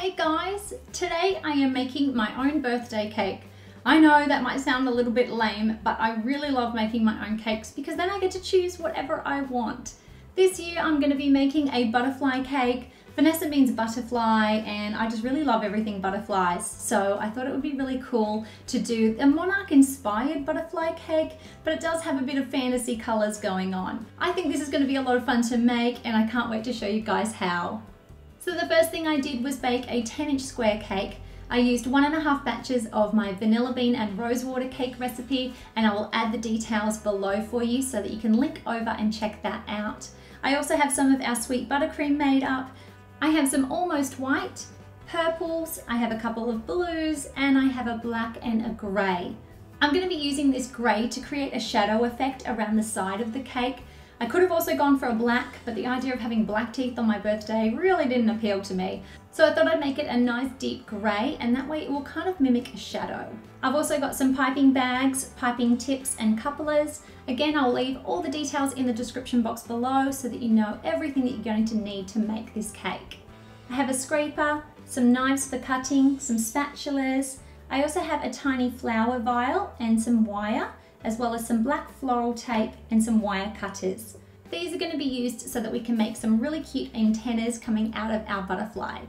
Hey guys, today I am making my own birthday cake. I know that might sound a little bit lame, but I really love making my own cakes because then I get to choose whatever I want. This year I'm going to be making a butterfly cake. Vanessa means butterfly and I just really love everything butterflies. So I thought it would be really cool to do a monarch inspired butterfly cake, but it does have a bit of fantasy colors going on. I think this is going to be a lot of fun to make and I can't wait to show you guys how. So the first thing I did was bake a 10-inch square cake. I used 1.5 batches of my vanilla bean and rosewater cake recipe, and I will add the details below for you so that you can link over and check that out. I also have some of our sweet buttercream made up. I have some almost white, purples, I have a couple of blues, and I have a black and a grey. I'm going to be using this grey to create a shadow effect around the side of the cake. I could have also gone for a black, but the idea of having black teeth on my birthday really didn't appeal to me. So I thought I'd make it a nice deep grey, and that way it will kind of mimic a shadow. I've also got some piping bags, piping tips and couplers. Again, I'll leave all the details in the description box below so that you know everything that you're going to need to make this cake. I have a scraper, some knives for cutting, some spatulas. I also have a tiny flower vial and some wire, as well as some black floral tape and some wire cutters. These are going to be used so that we can make some really cute antennas coming out of our butterfly.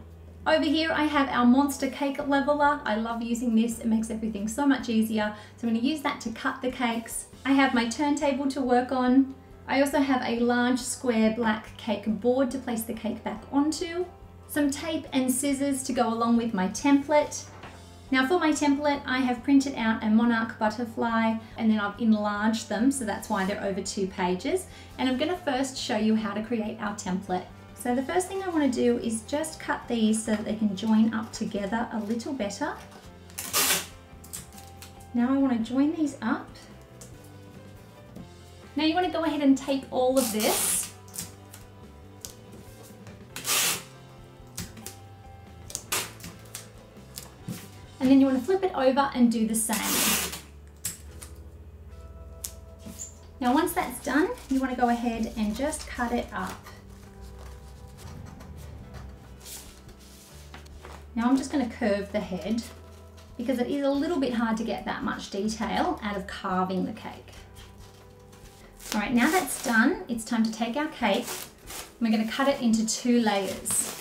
Over here I have our monster cake leveler. I love using this, it makes everything so much easier. So I'm going to use that to cut the cakes. I have my turntable to work on. I also have a large square black cake board to place the cake back onto. Some tape and scissors to go along with my template. Now for my template, I have printed out a monarch butterfly and then I've enlarged them, so that's why they're over 2 pages. And I'm going to first show you how to create our template. So the first thing I want to do is just cut these so that they can join up together a little better. Now I want to join these up. Now you want to go ahead and tape all of this. And then you want to flip it over and do the same. Now once that's done, you want to go ahead and just cut it up. Now I'm just going to curve the head because it is a little bit hard to get that much detail out of carving the cake. All right, now that's done, it's time to take our cake. We're going to cut it into 2 layers.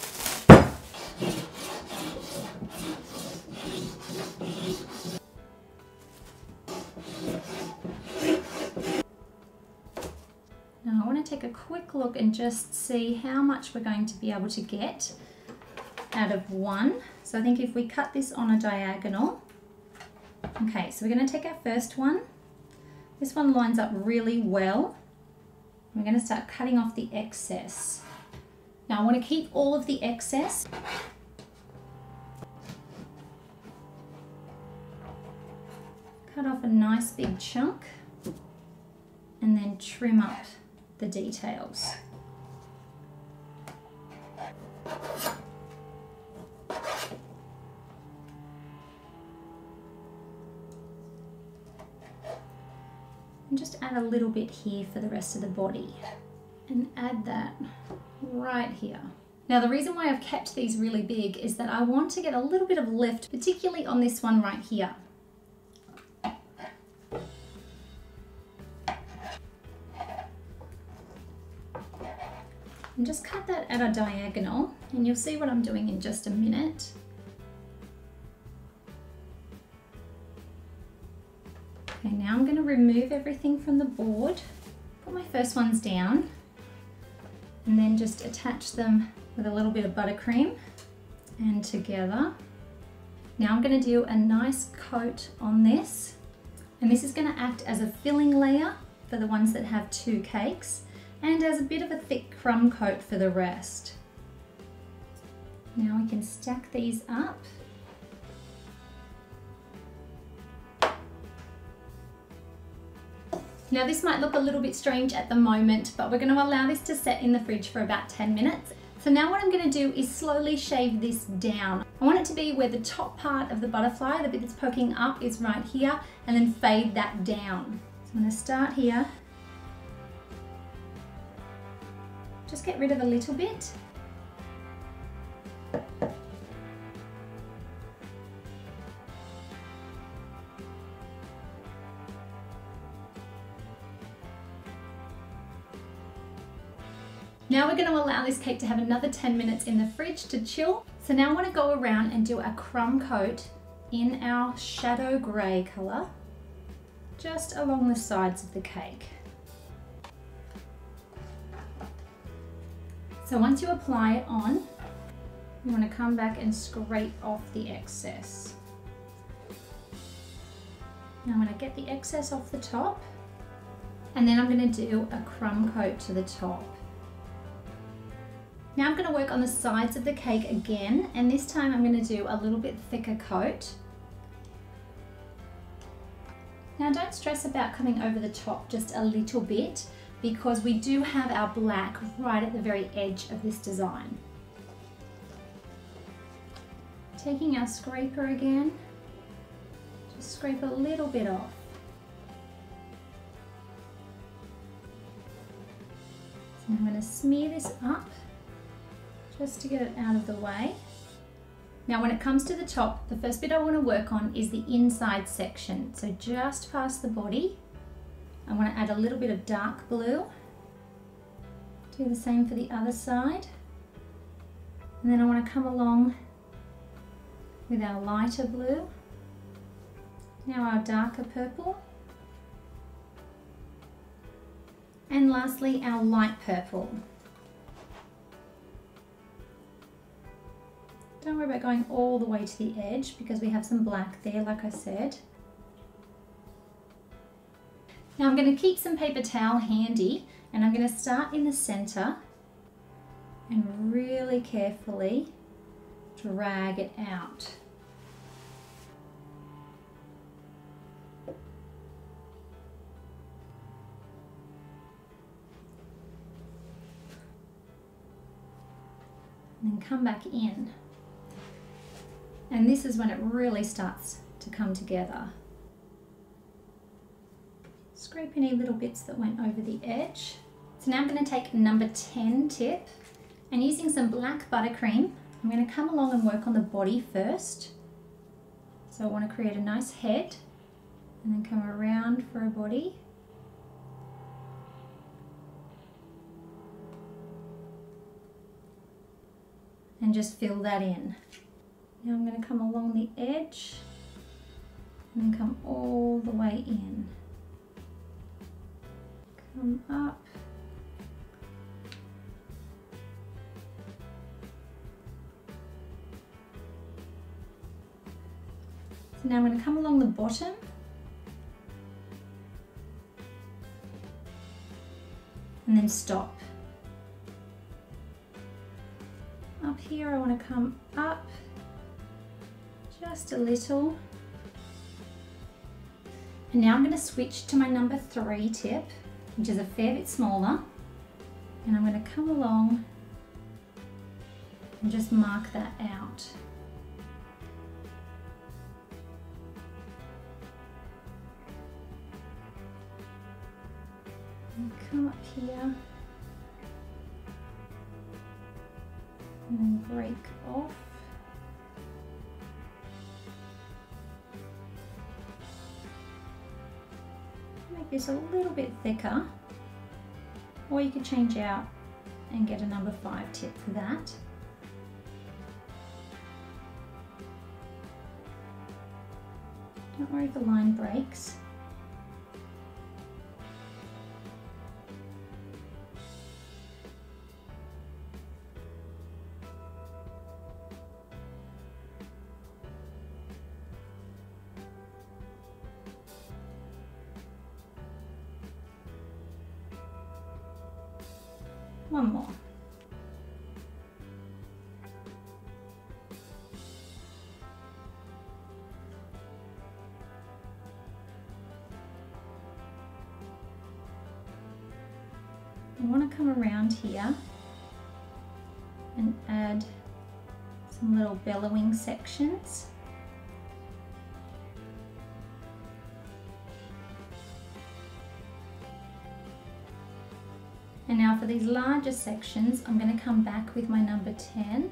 Now I want to take a quick look and just see how much we're going to be able to get out of one. So I think if we cut this on a diagonal, okay, so we're going to take our first one. This one lines up really well. We're going to start cutting off the excess. Now I want to keep all of the excess. Cut off a nice big chunk and then trim up the details. And just add a little bit here for the rest of the body and add that right here. Now the reason why I've kept these really big is that I want to get a little bit of lift, particularly on this one right here. And just cut that at a diagonal, and you'll see what I'm doing in just a minute. Okay, now I'm going to remove everything from the board, put my first ones down, and then just attach them with a little bit of buttercream and together. Now I'm going to do a nice coat on this, and this is going to act as a filling layer for the ones that have 2 cakes, and as a bit of a thick crumb coat for the rest. Now we can stack these up. Now this might look a little bit strange at the moment, but we're going to allow this to set in the fridge for about 10 minutes. So now what I'm going to do is slowly shave this down. I want it to be where the top part of the butterfly, the bit that's poking up, is right here, and then fade that down. So I'm going to start here. Just get rid of a little bit. Now we're going to allow this cake to have another 10 minutes in the fridge to chill. So now I want to go around and do a crumb coat in our shadow grey colour, just along the sides of the cake. So once you apply it on, you want to come back and scrape off the excess. Now I'm going to get the excess off the top, and then I'm going to do a crumb coat to the top. Now I'm going to work on the sides of the cake again, and this time I'm going to do a little bit thicker coat. Now don't stress about coming over the top just a little bit, because we do have our black right at the very edge of this design. Taking our scraper again, just scrape a little bit off. So I'm going to smear this up just to get it out of the way. Now when it comes to the top, the first bit I want to work on is the inside section. So just past the body, I want to add a little bit of dark blue. Do the same for the other side. And then I want to come along with our lighter blue. Now our darker purple. And lastly, our light purple. Don't worry about going all the way to the edge because we have some black there, like I said. Now I'm going to keep some paper towel handy, and I'm going to start in the center and really carefully drag it out. And then come back in. And this is when it really starts to come together. Scrape any little bits that went over the edge. So now I'm going to take number 10 tip, and using some black buttercream, I'm going to come along and work on the body first. So I want to create a nice head and then come around for a body. And just fill that in. Now I'm going to come along the edge and then come all the way in. Come up. So now I'm going to come along the bottom and then stop. Up here I want to come up just a little. And now I'm going to switch to my number 3 tip, which is a fair bit smaller, and I'm going to come along and just mark that out. And come up here and then break off. Make this a little bit thicker, or you could change out and get a number 5 tip for that. Don't worry if the line breaks. One more. I want to come around here and add some little bellowing sections. And now for these larger sections, I'm going to come back with my number 10.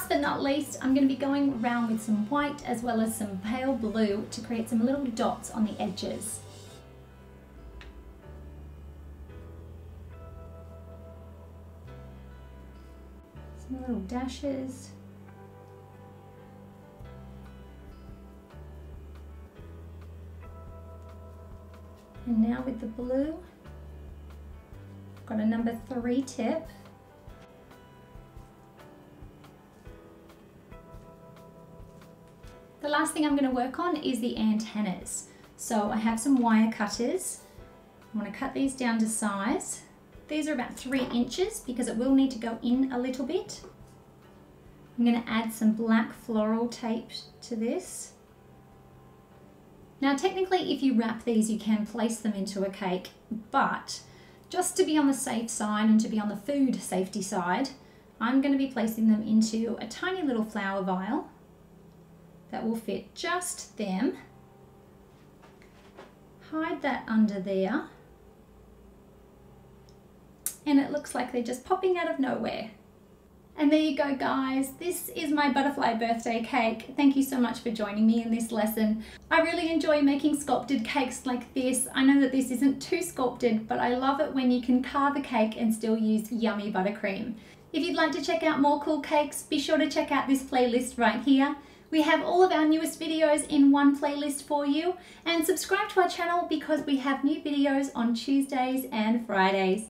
last but not least, I'm going to be going around with some white as well as some pale blue to create some little dots on the edges. Some little dashes. And now with the blue, I've got a number 3 tip. The last thing I'm going to work on is the antennas. So I have some wire cutters. I'm going to cut these down to size. These are about 3 inches because it will need to go in a little bit. I'm going to add some black floral tape to this. Now technically if you wrap these you can place them into a cake, but just to be on the safe side and to be on the food safety side, I'm going to be placing them into a tiny little flower vial that will fit just them. Hide that under there. And it looks like they're just popping out of nowhere. And there you go guys, this is my butterfly birthday cake. Thank you so much for joining me in this lesson. I really enjoy making sculpted cakes like this. I know that this isn't too sculpted, but I love it when you can carve a cake and still use yummy buttercream. If you'd like to check out more cool cakes, be sure to check out this playlist right here. We have all of our newest videos in one playlist for you, and subscribe to our channel because we have new videos on Tuesdays and Fridays.